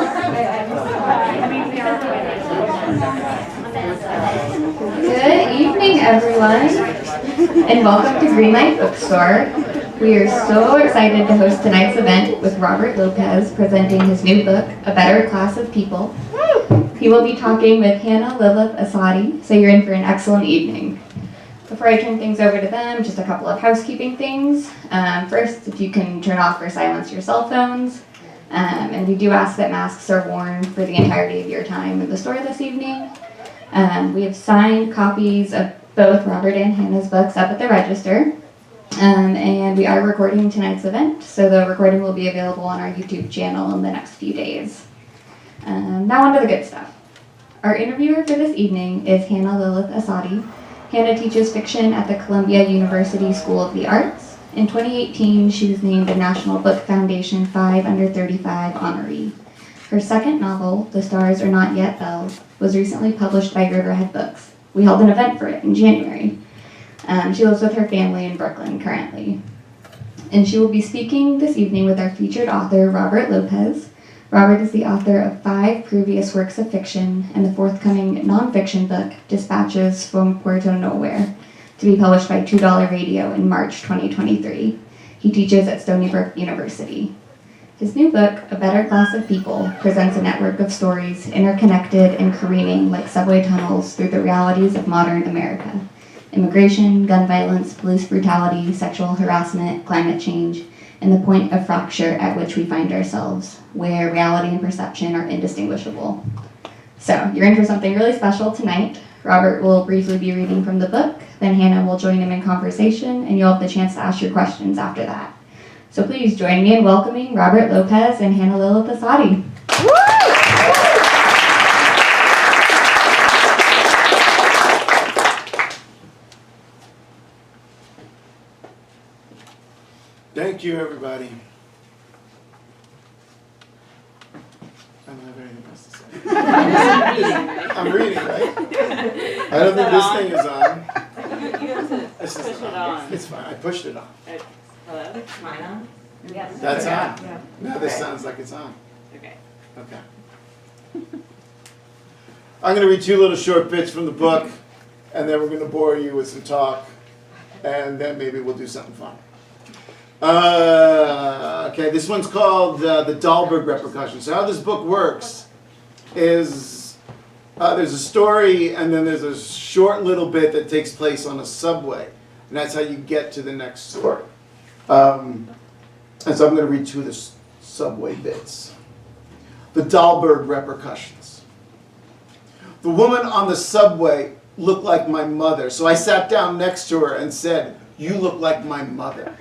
Good evening, everyone, and welcome to Greenlight Bookstore. We are so excited to host tonight's event with Robert Lopez presenting his new book, A Better Class of People. He will be talking with Hannah Lillith Assadi, so you're in for an excellent evening. Before I turn things over to them, just a couple of housekeeping things. First, if you can turn off or silence your cell phones. And we do ask that masks are worn for the entirety of your time in the store this evening. We have signed copies of both Robert and Hannah's books up at the register. And we are recording tonight's event, so the recording will be available on our YouTube channel in the next few days. Now on to the good stuff. Our interviewer for this evening is Hannah Lillith Assadi. Hannah teaches fiction at the Columbia University School of the Arts. In 2018, she was named a National Book Foundation 5 Under 35 honoree. Her second novel, The Stars Are Not Yet Bells, was recently published by Riverhead Books. We held an event for it in January. She lives with her family in Brooklyn currently. And she will be speaking this evening with our featured author, Robert Lopez. Robert is the author of 5 previous works of fiction and the forthcoming nonfiction book, Dispatches from Puerto Nowhere, to be published by $2 Radio in March 2023. He teaches at Stony Brook University. His new book, A Better Class of People, presents a network of stories interconnected and careening like subway tunnels through the realities of modern America. Immigration, gun violence, police brutality, sexual harassment, climate change, and the point of fracture at which we find ourselves, where reality and perception are indistinguishable. So, you're in for something really special tonight. Robert will briefly be reading from the book, then Hannah will join him in conversation, and you'll have the chance to ask your questions after that. So please join me in welcoming Robert Lopez and Hannah Lillith Assadi. Thank you, everybody. I don't have anything else to say. I'm reading, right? I don't think this thing is on. You have to push it on. It's fine. I pushed it on. Hello? Mine on? Yes. That's on. Yeah. Now this sounds like it's on. Okay. Okay. I'm going to read 2 little short bits from the book, and then we're going to bore you with some talk, and then maybe we'll do something fun. Okay, this one's called the Dahlberg Repercussions. So how this book works is there's a story, and then there's a short little bit that takes place on a subway, and that's how you get to the next story. And so I'm going to read 2 of the subway bits. The Dahlberg Repercussions. The woman on the subway looked like my mother, so I sat down next to her and said, "You look like my mother."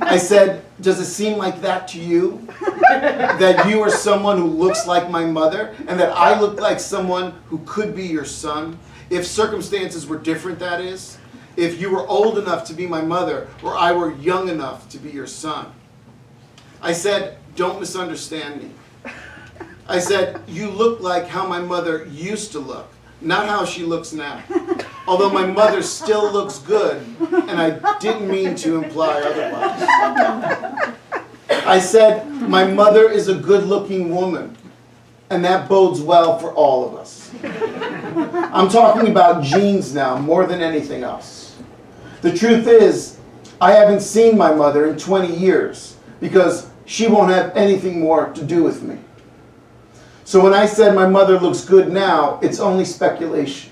I said, "Does it seem like that to you? That you are someone who looks like my mother, and that I look like someone who could be your son? If circumstances were different, that is. If you were old enough to be my mother, or I were young enough to be your son." I said, "Don't misunderstand me." I said, "You look like how my mother used to look, not how she looks now. Although my mother still looks good, and I didn't mean to imply otherwise." I said, "My mother is a good-looking woman, and that bodes well for all of us." I'm talking about genes now, more than anything else. The truth is, I haven't seen my mother in 20 years, because she won't have anything more to do with me. So when I said my mother looks good now, it's only speculation.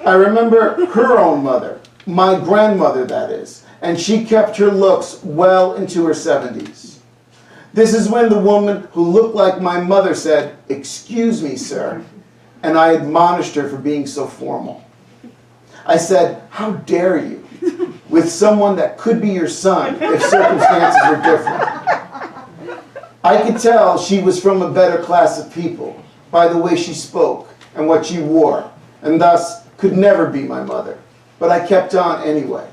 I remember her own mother, my grandmother that is, and she kept her looks well into her 70s. This is when the woman who looked like my mother said, "Excuse me, sir," and I admonished her for being so formal. I said, "How dare you, with someone that could be your son if circumstances were different." I could tell she was from a better class of people by the way she spoke and what she wore, and thus could never be my mother. But I kept on anyway.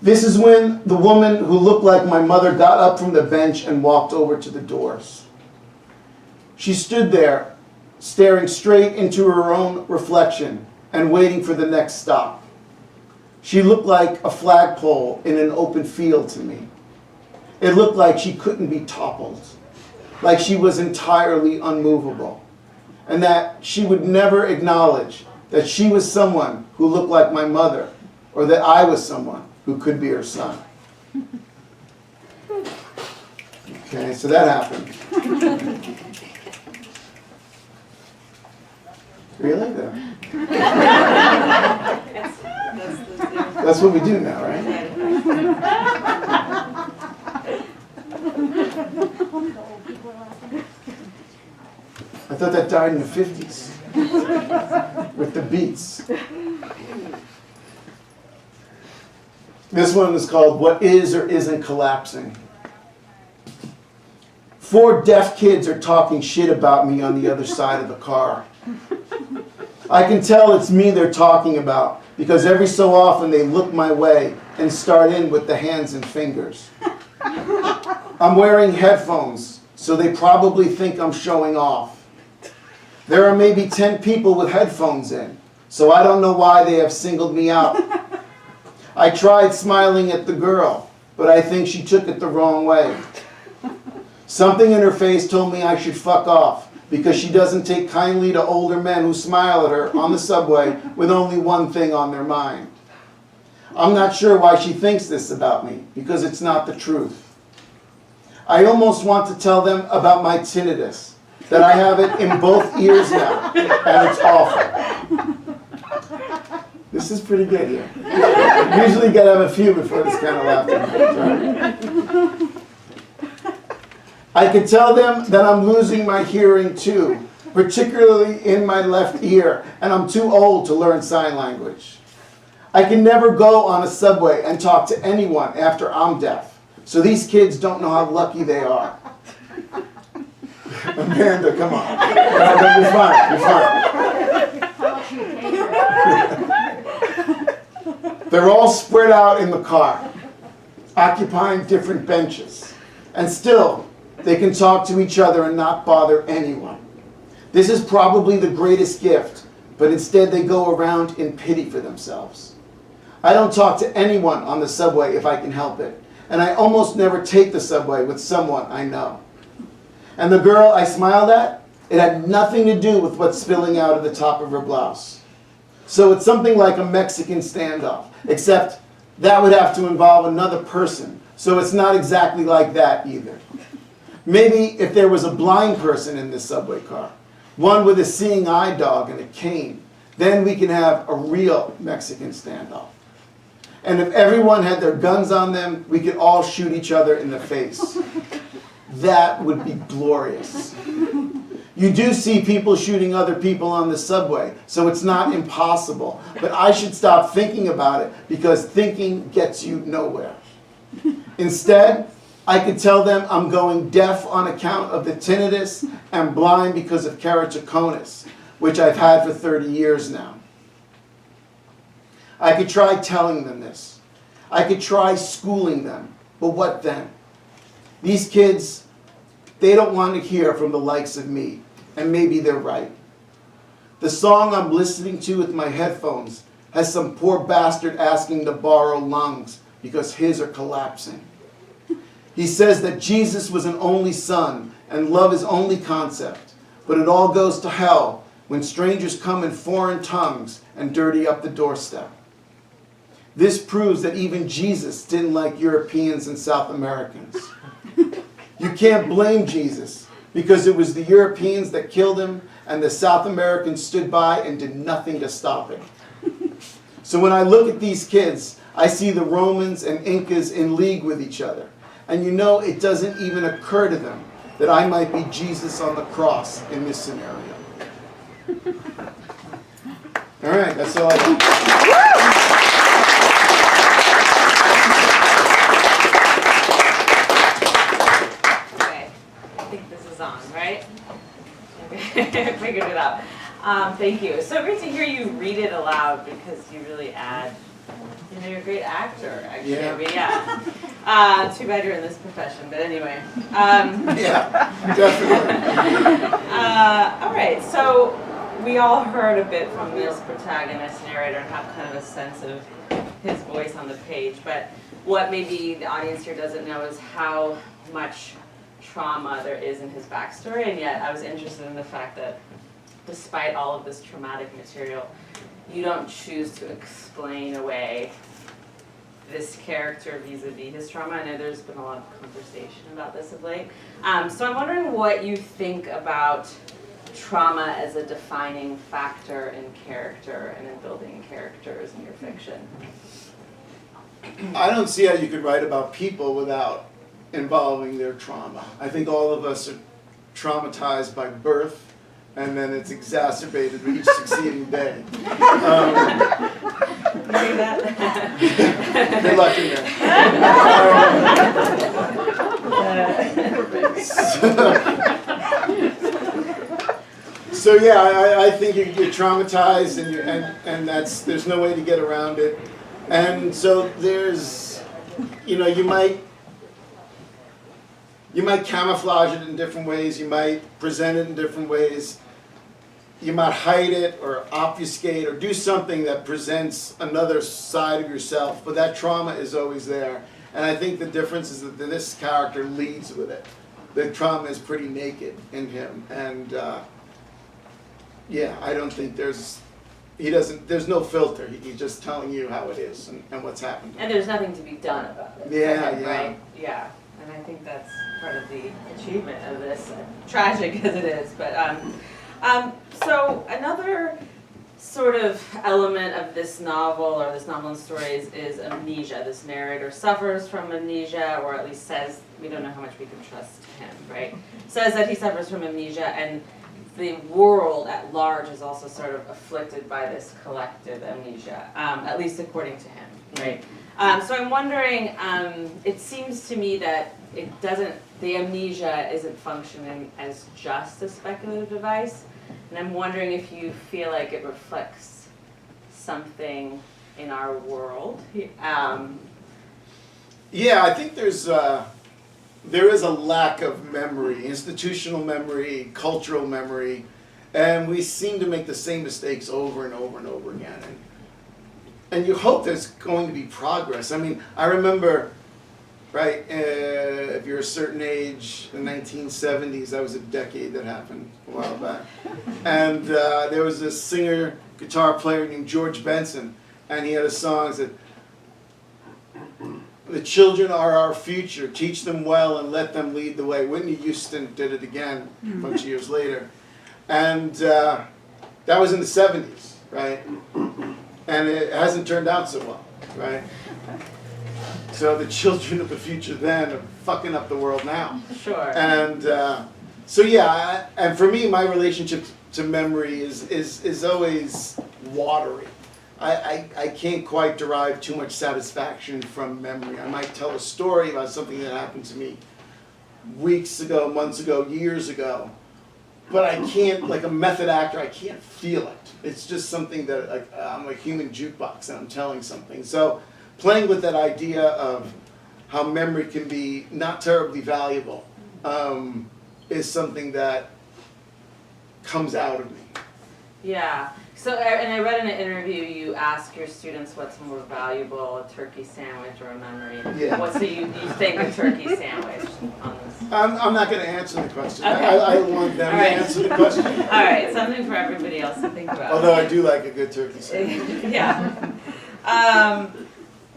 This is when the woman who looked like my mother got up from the bench and walked over to the doors. She stood there, staring straight into her own reflection and waiting for the next stop. She looked like a flagpole in an open field to me. It looked like she couldn't be toppled. like she was entirely unmovable, and that she would never acknowledge that she was someone who looked like my mother, or that I was someone who could be her son. Okay, so that happened. Really? That's what we do now, right? I thought that died in the 50s with the Beats. This one is called What Is or Isn't Collapsing. 4 deaf kids are talking shit about me on the other side of the car. I can tell it's me they're talking about because every so often they look my way and start in with the hands and fingers. I'm wearing headphones, so they probably think I'm showing off. There are maybe 10 people with headphones in, so I don't know why they have singled me out. I tried smiling at the girl, but I think she took it the wrong way. Something in her face told me I should fuck off because she doesn't take kindly to older men who smile at her on the subway with only one thing on their mind. I'm not sure why she thinks this about me because it's not the truth. I almost want to tell them about my tinnitus, that I have it in both ears now, and it's awful. This is pretty good here. Usually you gotta have a few before this kind of laughter. I can tell them that I'm losing my hearing too, particularly in my left ear, and I'm too old to learn sign language. I can never go on a subway and talk to anyone after I'm deaf, so these kids don't know how lucky they are. Amanda, come on. You're fine. You're fine. They're all spread out in the car, occupying different benches. And still, they can talk to each other and not bother anyone. This is probably the greatest gift, but instead they go around in pity for themselves. I don't talk to anyone on the subway if I can help it, and I almost never take the subway with someone I know. And the girl I smiled at, it had nothing to do with what's spilling out of the top of her blouse. So it's something like a Mexican standoff, except that would have to involve another person, so it's not exactly like that either. Maybe if there was a blind person in this subway car, one with a seeing eye dog and a cane, then we can have a real Mexican standoff. And if everyone had their guns on them, we could all shoot each other in the face. That would be glorious. You do see people shooting other people on the subway, so it's not impossible. But I should stop thinking about it because thinking gets you nowhere. Instead, I could tell them I'm going deaf on account of the tinnitus and blind because of keratoconus, which I've had for 30 years now. I could try telling them this. I could try schooling them, but what then? These kids, they don't want to hear from the likes of me, and maybe they're right. The song I'm listening to with my headphones has some poor bastard asking to borrow lungs because his are collapsing. He says that Jesus was an only son and love is only concept, but it all goes to hell when strangers come in foreign tongues and dirty up the doorstep. This proves that even Jesus didn't like Europeans and South Americans. You can't blame Jesus because it was the Europeans that killed him and the South Americans stood by and did nothing to stop it. So when I look at these kids, I see the Romans and Incas in league with each other. And you know, it doesn't even occur to them that I might be Jesus on the cross in this scenario. All right, that's all I got. Okay, I think this is on, right? Okay, figured it out. Thank you. It's so great to hear you read it aloud because you really add. You know, you're a great actor, actually. Yeah. I mean, yeah. Too bad you're in this profession, but anyway. Yeah, definitely. All right, so we all heard a bit from this protagonist narrator and have kind of a sense of his voice on the page, but what maybe the audience here doesn't know is how much trauma there is in his backstory, and yet I was interested in the fact that despite all of this traumatic material, you don't choose to explain away this character vis-a-vis his trauma. I know there's been a lot of conversation about this of late. So I'm wondering what you think about trauma as a defining factor in character and in building characters in your fiction. I don't see how you could write about people without involving their trauma. I think all of us are traumatized by birth, and then it's exacerbated with each succeeding day. Hear that? Good luck in there. So yeah, I think you're traumatized, and there's no way to get around it. And so there's, you might camouflage it in different ways. You might present it in different ways. You might hide it or obfuscate or do something that presents another side of yourself, but that trauma is always there. And I think the difference is that this character leads with it. The trauma is pretty naked in him, and I don't think there's no filter. He's just telling you how it is and what's happened. And there's nothing to be done about it. Yeah. Right? Yeah. And I think that's part of the achievement of this, tragic as it is. But so another sort of element of this novel or this novel and stories is amnesia. This narrator suffers from amnesia, or at least says, we don't know how much we can trust him, right? Says that he suffers from amnesia, and the world at large is also sort of afflicted by this collective amnesia, at least according to him, right? So I'm wondering, it seems to me that the amnesia isn't functioning as just a speculative device, and I'm wondering if you feel like it reflects something in our world. Yeah, I think there is a lack of memory, institutional memory, cultural memory, and we seem to make the same mistakes over and over and over again. And you hope there's going to be progress. I mean, I remember, right, if you're a certain age, the 1970s, that was a decade that happened a while back. And there was this singer, guitar player named George Benson, and he had a song that said, "The children are our future, teach them well and let them lead the way." Whitney Houston did it again a bunch of years later. And that was in the 70s, right? And it hasn't turned out so well, right? So the children of the future then are fucking up the world now. Sure. And and for me, my relationship to memory is always watery. I can't quite derive too much satisfaction from memory. I might tell a story about something that happened to me weeks ago, months ago, years ago, but I can't, like a method actor, I can't feel it. It's just something that I'm a human jukebox and I'm telling something. So playing with that idea of how memory can be not terribly valuable is something that comes out of me. Yeah. So, and I read in an interview you ask your students what's more valuable, a turkey sandwich or a memory. Yeah. So you think a turkey sandwich on this? I'm not going to answer the question. Okay. I want them to answer the question. All right, something for everybody else to think about. Although I do like a good turkey sandwich. Yeah.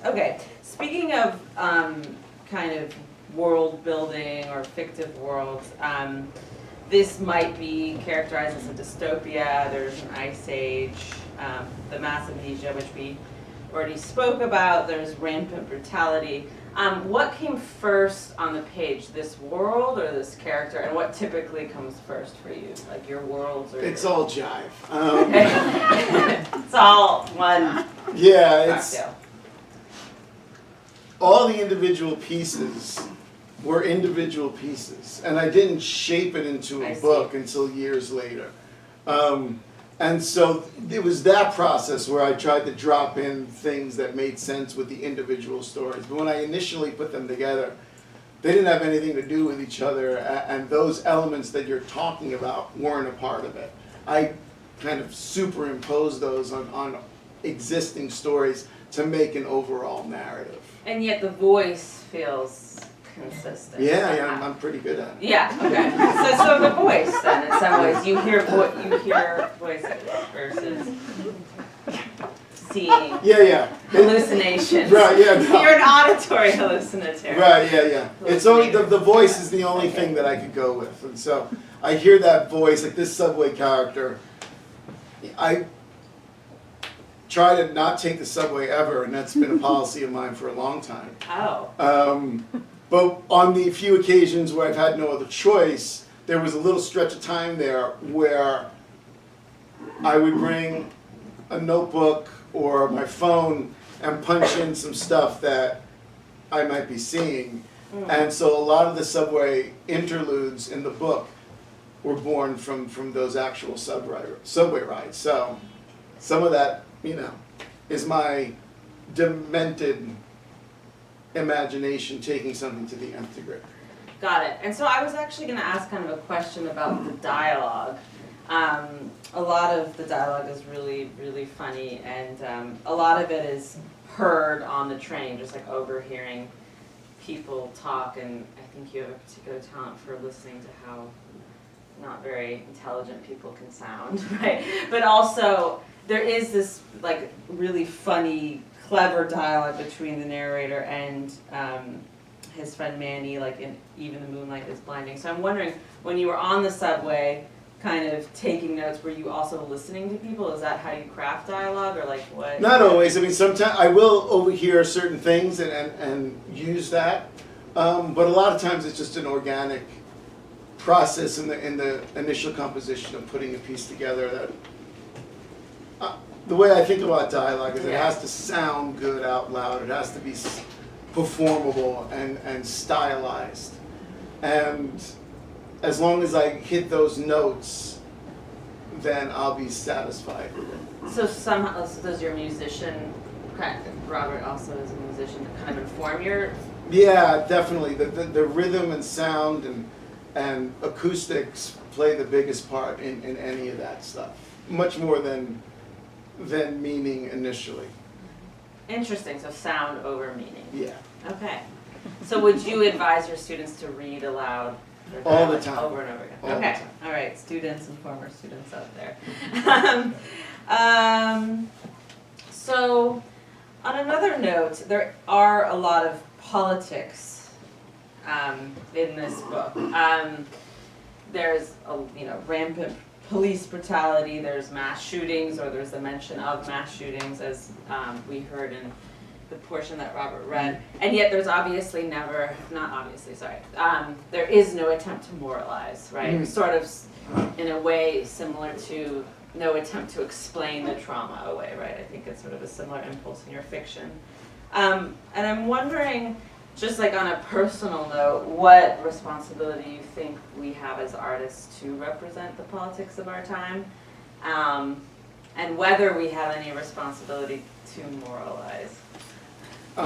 Okay. Speaking of kind of world building or fictive worlds, this might be characterized as a dystopia. There's an ice age, the mass amnesia, which we already spoke about. There's rampant brutality. What came first on the page, this world or this character? And what typically comes first for you? Like your worlds or It's all jive. It's all one Yeah, it's cocktail. all the individual pieces were individual pieces, and I didn't shape it into a book until years later. And so it was that process where I tried to drop in things that made sense with the individual stories. But when I initially put them together, they didn't have anything to do with each other, and those elements that you're talking about weren't a part of it. I kind of superimposed those on existing stories to make an overall narrative. And yet the voice feels consistent. Yeah, I'm pretty good at it. Yeah, okay. So the voice then, in some ways, you hear voices versus seeing Yeah. hallucinations. Right, yeah. No. You're an auditory hallucinatory. Right, yeah. It's only the voice is the only thing that I could go with, and so I hear that voice, like this subway character. I try to not take the subway ever, and that's been a policy of mine for a long time. Oh. But on the few occasions where I've had no other choice, there was a little stretch of time there where I would bring a notebook or my phone and punch in some stuff that I might be seeing. And so a lot of the subway interludes in the book were born from those actual subway rides. So some of that, is my demented imagination taking something to the nth degree. Got it. And so I was actually going to ask kind of a question about the dialogue. A lot of the dialogue is really, really funny, and a lot of it is heard on the train, just like overhearing people talk, and I think you have a particular talent for listening to how not very intelligent people can sound, right? But also, there is this like really funny, clever dialogue between the narrator and his friend Manny, like in Even the Moonlight is Blinding. So I'm wondering, when you were on the subway, kind of taking notes, were you also listening to people? Is that how you craft dialogue, or like what? Not always. I mean, sometimes I will overhear certain things and use that, but a lot of times it's just an organic process in the initial composition of putting a piece together. That the way I think about dialogue is it has to sound good out loud. It has to be performable and stylized, and as long as I hit those notes, then I'll be satisfied with it. So somehow, does your musician, Robert also is a musician, kind of inform your? Yeah, definitely. The rhythm and sound and acoustics play the biggest part in any of that stuff. Much more than meaning initially. Interesting, so sound over meaning. Yeah. Okay. So would you advise your students to read aloud? All the time. Over and over again. All the Okay. time. All right, students and former students out there. So, on another note, there are a lot of politics in this book. There's rampant police brutality. There's mass shootings, or there's the mention of mass shootings, as we heard in the portion that Robert read, and yet there's obviously there is no attempt to moralize, right? Mm-hmm. Sort of, in a way, similar to no attempt to explain the trauma away, right? I think it's sort of a similar impulse in your fiction. And I'm wondering, just like on a personal note, what responsibility you think we have as artists to represent the politics of our time, and whether we have any responsibility to moralize. You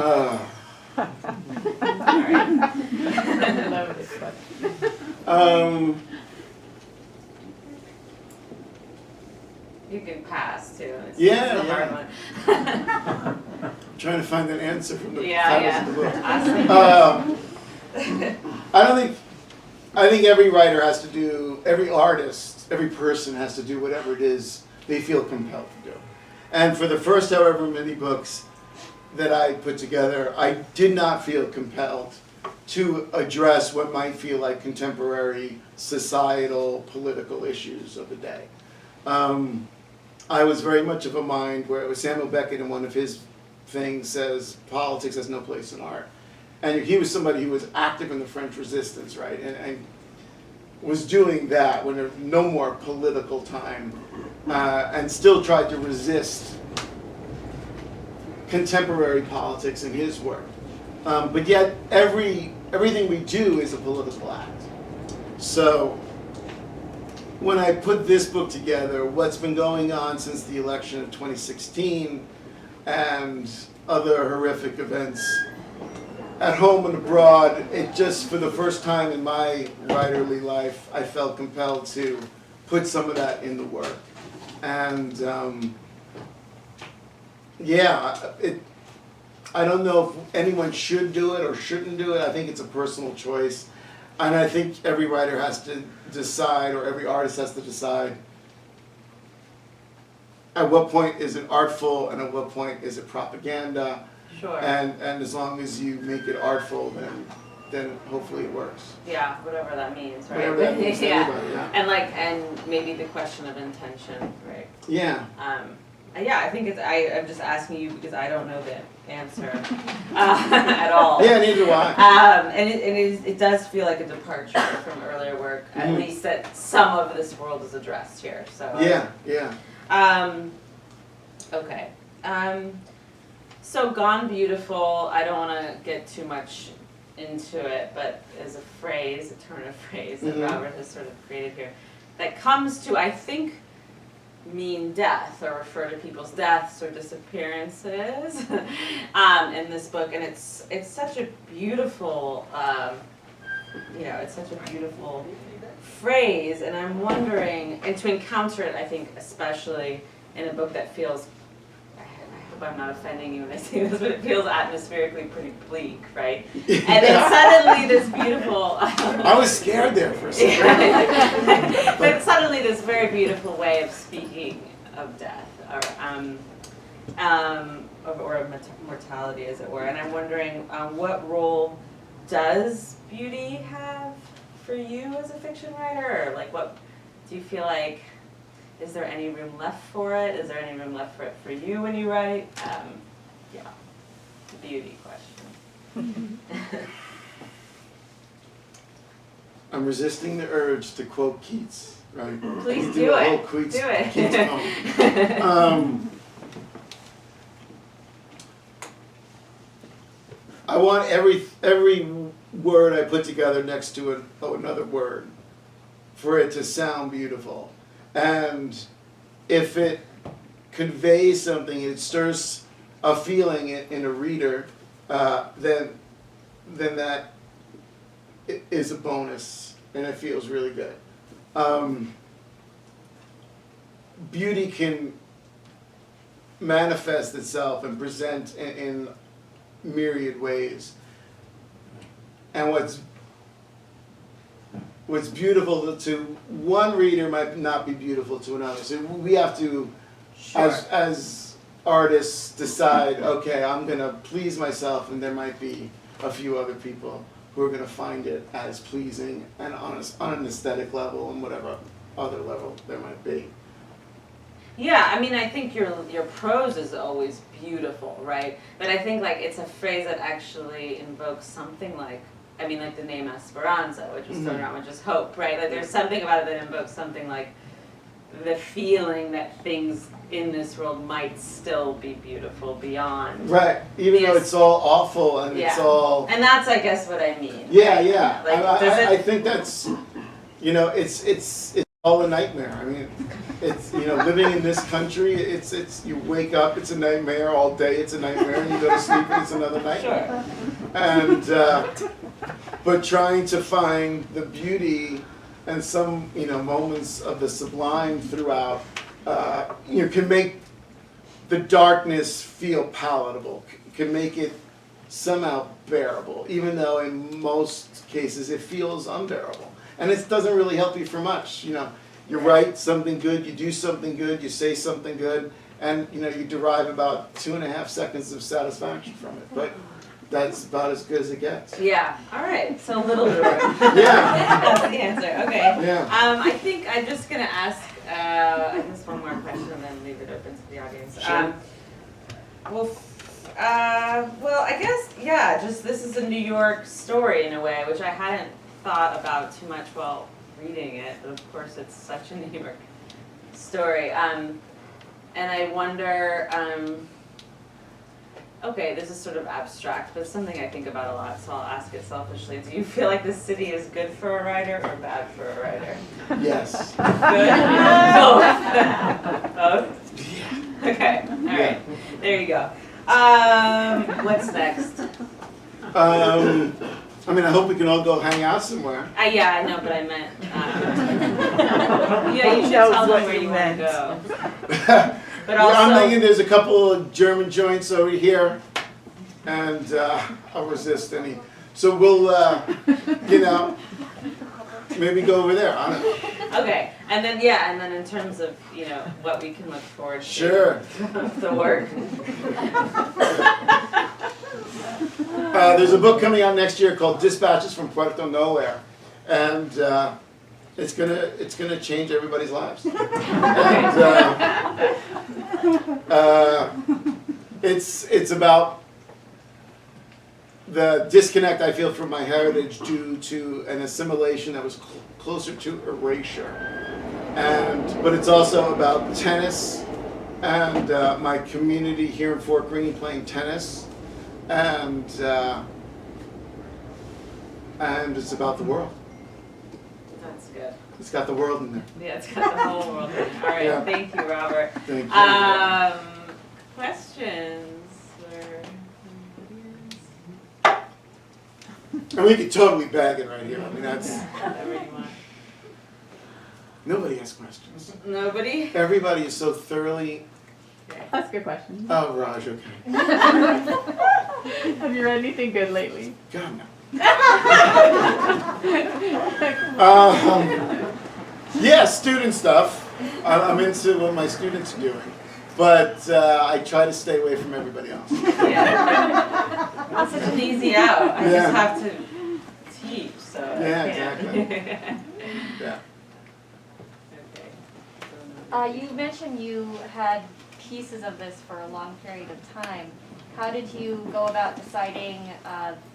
can pass too. It's a hard one. I'm trying to find an answer from the Yeah, titles of the book. I think every writer has to do, every artist, every person has to do whatever it is they feel compelled to do. And for the first however many books that I put together, I did not feel compelled to address what might feel like contemporary societal, political issues of the day. I was very much of a mind where it was Samuel Beckett in one of his things says, politics has no place in art. And he was somebody who was active in the French Resistance, right? And was doing that when there was no more political time, and still tried to resist contemporary politics in his work. But yet, everything we do is a political act. So, when I put this book together, what's been going on since the election of 2016 and other horrific events at home and abroad, it just, for the first time in my writerly life, I felt compelled to put some of that in the work. And I don't know if anyone should do it or shouldn't do it. I think it's a personal choice. And I think every writer has to decide, or every artist has to decide, at what point is it artful and at what point is it propaganda. Sure. And as long as you make it artful, then hopefully it works. Yeah, whatever that means, right? Whatever that means to everybody, yeah. And maybe the question of intention, right? Yeah. Yeah, I think I'm just asking you because I don't know the answer at all. Yeah, neither do I. And it does feel like a departure from earlier work, at least that some of this world is addressed here. So Yeah. Okay. So Gone Beautiful, I don't want to get too much into it, but as a phrase, a turn of phrase that Robert has sort of created here, that comes to, I think, mean death or refer to people's deaths or disappearances in this book, and it's such a beautiful, it's such a beautiful phrase, and I'm wondering, and to encounter it, I think, especially in a book that feels, I hope I'm not offending you when I say this, but it feels atmospherically pretty bleak, right? And then suddenly this beautiful... I was scared there for a second. But suddenly this very beautiful way of speaking of death, or of mortality, as it were. And I'm wondering, what role does beauty have for you as a fiction writer? Or like, what do you feel like? Is there any room left for it? Is there any room left for it for you when you write? The beauty question. I'm resisting the urge to quote Keats, right? Please do it. A whole Keats, Do it. Keats poem. I want every word I put together next to another word for it to sound beautiful. And if it conveys something, it stirs a feeling in a reader, then that is a bonus, and it feels really good. Beauty can manifest itself and present in myriad ways. And what's beautiful to one reader might not be beautiful to another. So we have to, as artists, decide, okay, I'm going to please myself, and there might be a few other people who are going to find it as pleasing and on an aesthetic level and whatever other level there might be. Yeah, I mean, I think your prose is always beautiful, right? But I think like it's a phrase that actually invokes something like, I mean, like the name Esperanza, which was thrown around, which is hope, right? Like there's something about it that invokes something like the feeling that things in this world might still be beautiful beyond. Right, even though it's all awful and it's all... And that's, I guess, what I mean. Yeah, right? yeah. Like, I think that's, it's all a nightmare. I mean, it's, living in this country, it's you wake up, it's a nightmare all day, it's a nightmare, and you go to sleep and it's another nightmare. Sure. And, but trying to find the beauty and some, moments of the sublime throughout, can make the darkness feel palatable, can make it somehow bearable, even though in most cases it feels unbearable. And it doesn't really help you for much. You write something good, you do something good, you say something good, and you derive about 2.5 seconds of satisfaction from it. But that's about as good as it gets. Yeah. All right. So little door. Yeah. That's the answer. Okay. Yeah. I think I'm just gonna ask I guess one more question and then leave it open to the audience. Sure. Well, I guess just this is a New York story in a way, which I hadn't thought about too much while reading it, but of course it's such a New York story. And I wonder. Okay, this is sort of abstract, but it's something I think about a lot, so I'll ask it selfishly. Do you feel like the city is good for a writer or bad for a writer? Yes. Good? Both? Yeah. Okay, all right. There you go. What's next? I hope we can all go hang out somewhere. Yeah, I know, but I meant, you should tell them where you want to go. But also, I'm thinking there's a couple of German joints over here. and I'll resist any. So we'll, maybe go over there. I don't know. Okay, and then in terms of, what we can look forward to. Sure. The work. There's a book coming out next year called Dispatches from Puerto Nowhere, and it's gonna change everybody's lives. And, it's about the disconnect I feel from my heritage due to an assimilation that was closer to erasure, but it's also about tennis and my community here in Fort Greene playing tennis, and it's about the world. That's good. It's got the world in there. Yeah, it's got the whole world in it. All right, Yeah. Thank you, Robert. Thank you. Questions? And we could totally bag it right here. I mean, that's Whatever you want. nobody has questions. Nobody? Everybody is so thoroughly. That's a good question. Oh, Raj, okay. Have you read anything good lately? God no. Yeah, student stuff. I'm into what my students are doing, but I try to stay away from everybody else. Yeah. That's such an easy out. I Yeah. just have to teach, so. I Yeah, can't. exactly. Yeah. Okay. You mentioned you had pieces of this for a long period of time. How did you go about deciding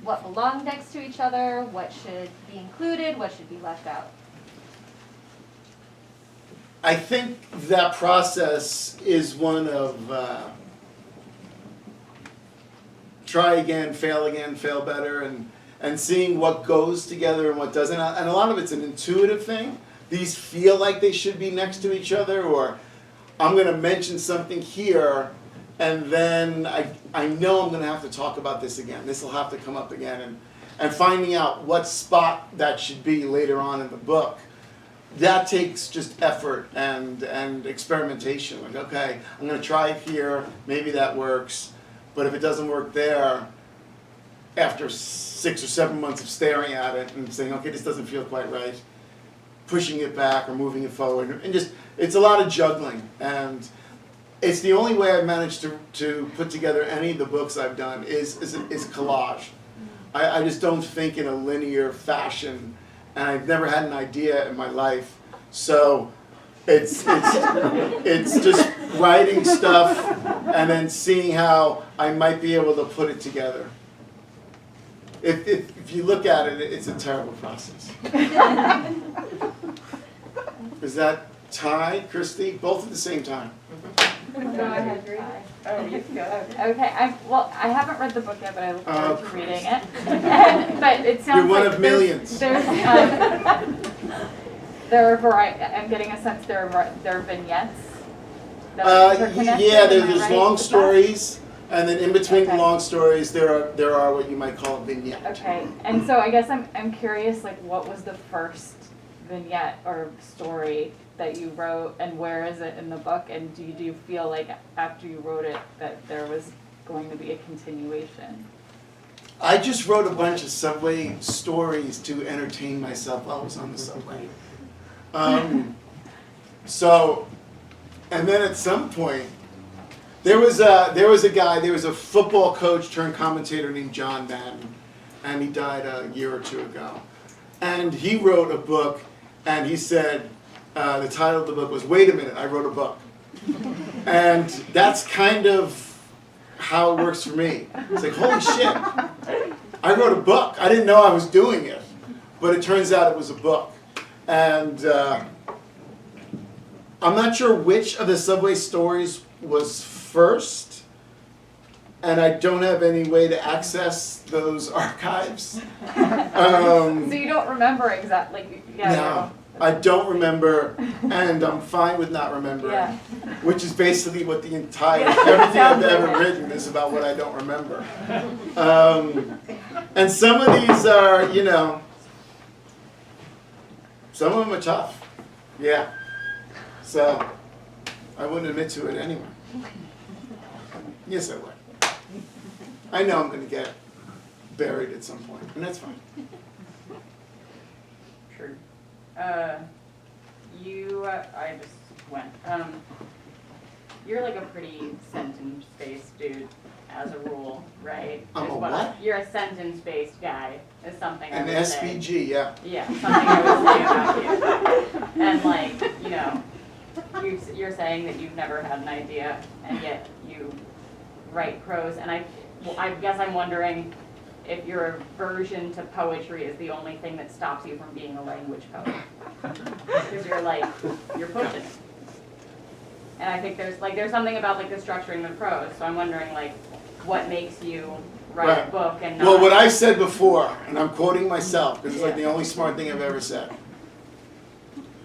what belonged next to each other, what should be included, what should be left out? I think that process is one of try again, fail better, and seeing what goes together and what doesn't. And a lot of it's an intuitive thing. These feel like they should be next to each other, or I'm going to mention something here, and then I know I'm going to have to talk about this again. This will have to come up again, and finding out what spot that should be later on in the book. That takes just effort and experimentation. Like, okay, I'm going to try it here. Maybe that works. But if it doesn't work there, after 6 or 7 months of staring at it and saying, okay, this doesn't feel quite right, pushing it back or moving it forward, and just, it's a lot of juggling. And it's the only way I've managed to put together any of the books I've done is collage. I just don't think in a linear fashion, and I've never had an idea in my life. So it's just writing stuff and then seeing how I might be able to put it together. If you look at it, it's a terrible process. Is that Ty, Christy? Both at the same time. Go ahead, Bree. Oh, you can go. Okay, I haven't read the book yet, but I look forward to Christ. reading it. But it sounds You're one like of millions. There are I'm getting a sense there are vignettes that are interconnected. Yeah, am I there's right long with that? stories, and then in between the Okay. long stories, there are what you might call a vignette. Okay, and so I guess I'm curious, like, what was the first vignette or story that you wrote, and where is it in the book? And do you feel like after you wrote it that there was going to be a continuation? I just wrote a bunch of subway stories to entertain myself while I was on the subway. And then at some point, there was a football coach turned commentator named John Madden, and he died a year or two ago. And he wrote a book, and he said, the title of the book was, "Wait a Minute, I Wrote a Book." And that's kind of how it works for me. It's like, holy shit, I wrote a book. I didn't know I was doing it, but it turns out it was a book. And I'm not sure which of the subway stories was first, and I don't have any way to access those archives. So you don't remember exactly? Yeah. No, I don't remember, and I'm fine with not remembering, Yeah. which is basically what the entire, Yeah, everything I've sounds ever like it. written is about what I don't remember. And some of these are, some of them are tough. Yeah. So, I wouldn't admit to it anyway. Yes, I would. I know I'm going to get buried at some point, and that's fine. Sure. I just went. You're like a pretty sentence-based dude, as a rule, right? I'm Is a what? You're a sentence-based guy, is something I An would say. SVG, yeah. Yeah, something I would say about you. And like, you know, you're saying that you've never had an idea, and yet you write prose, and I guess I'm wondering if your aversion to poetry is the only thing that stops you from being a language poet. Because you're pushing it. And I think there's something about like the structuring of the prose, so I'm wondering like what makes you write a book and not... Well, what I said before, and I'm quoting myself, because it's like the only smart thing I've ever said.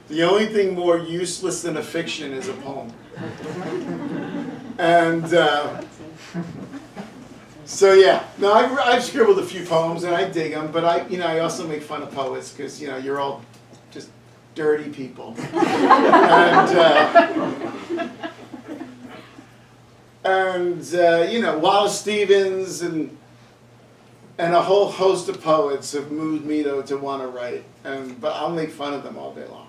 The only thing more useless than a fiction is a poem. And so yeah, no, I've scribbled a few poems and I dig them, but I also make fun of poets because you're all just dirty people. And Wallace Stevens and a whole host of poets have moved me to want to write, but I'll make fun of them all day long.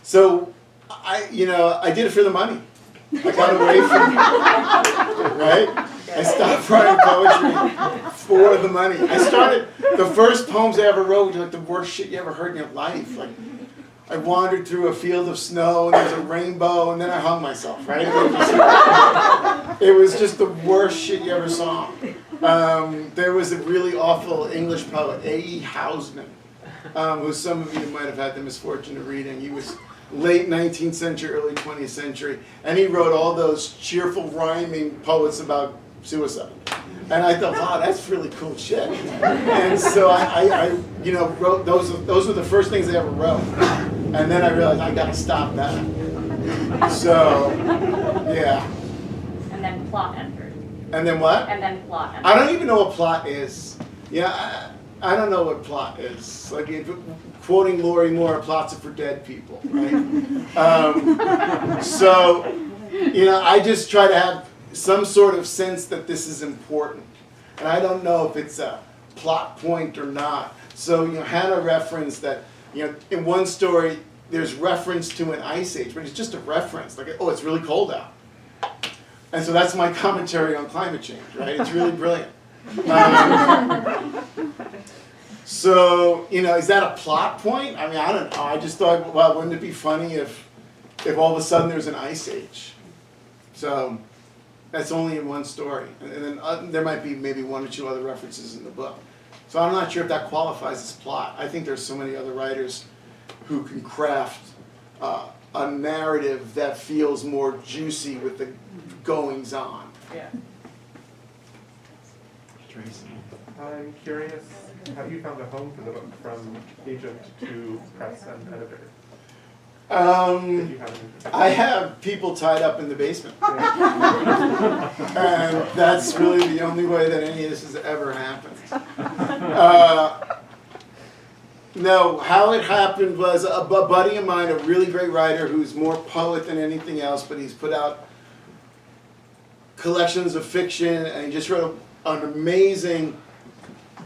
So I did it for the money. I got away from it, right? I stopped writing poetry for the money. The first poems I ever wrote were like the worst shit you ever heard in your life. Like, I wandered through a field of snow and there was a rainbow and then I hung myself, right? It was just the worst shit you ever saw. There was a really awful English poet, A.E. Housman, who some of you might have had the misfortune of reading. He was late 19th century, early 20th century, and he wrote all those cheerful rhyming poets about suicide. And I thought, wow, that's really cool shit. And so I wrote those were the first things I ever wrote. And then I realized I gotta stop that. So, yeah. And then plot entered. And then what? And then plot entered. I don't even know what plot is. Yeah, I don't know what plot is. Like, quoting Lori Moore, plots are for dead people, right? So, I just try to have some sort of sense that this is important. And I don't know if it's a plot point or not. So, Hannah referenced that, in one story, there's reference to an ice age, but it's just a reference. Like, oh, it's really cold out. And so that's my commentary on climate change, right? It's really brilliant. So, is that a plot point? I mean, I don't know. I just thought, well, wouldn't it be funny if all of a sudden there's an ice age? So that's only in one story. And then there might be maybe one or two other references in the book. So I'm not sure if that qualifies as plot. I think there's so many other writers who can craft a narrative that feels more juicy with the goings on. Yeah. Tracy. I'm curious how you found a home for the book, from agent to press and editor. Did you have an interest? I have people tied up in the basement. And that's really the only way that any of this has ever happened. No, how it happened was a buddy of mine, a really great writer who's more poet than anything else, but he's put out collections of fiction, and he just wrote an amazing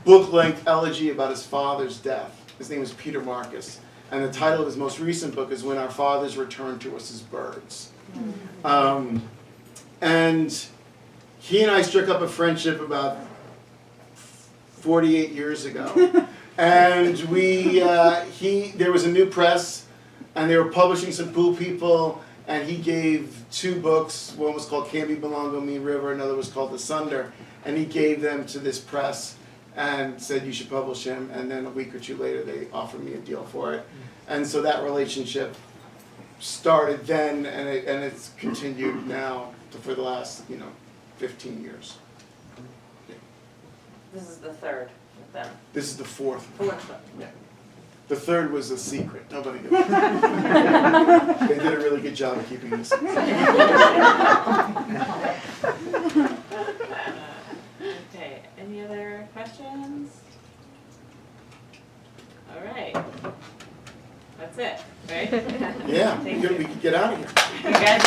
book-length elegy about his father's death. His name was Peter Marcus. And the title of his most recent book is When Our Fathers Return to Us as Birds. And he and I struck up a friendship about 48 years ago. And there was a new press, and they were publishing some cool people, and he gave 2 books. One was called Can't Be Belongo Me River, another was called The Sunder. And he gave them to this press and said, you should publish him. And then a week or 2 later, they offered me a deal for it. And so that relationship started then, and it's continued now for the last, 15 years. This is the third with them. This is the 4th. Fourth book. Yeah. The 3rd was a secret. Nobody knew. They did a really good job of keeping this. Okay, any other questions? All right. That's it, right? Yeah, Thank we could get out of here. you guys.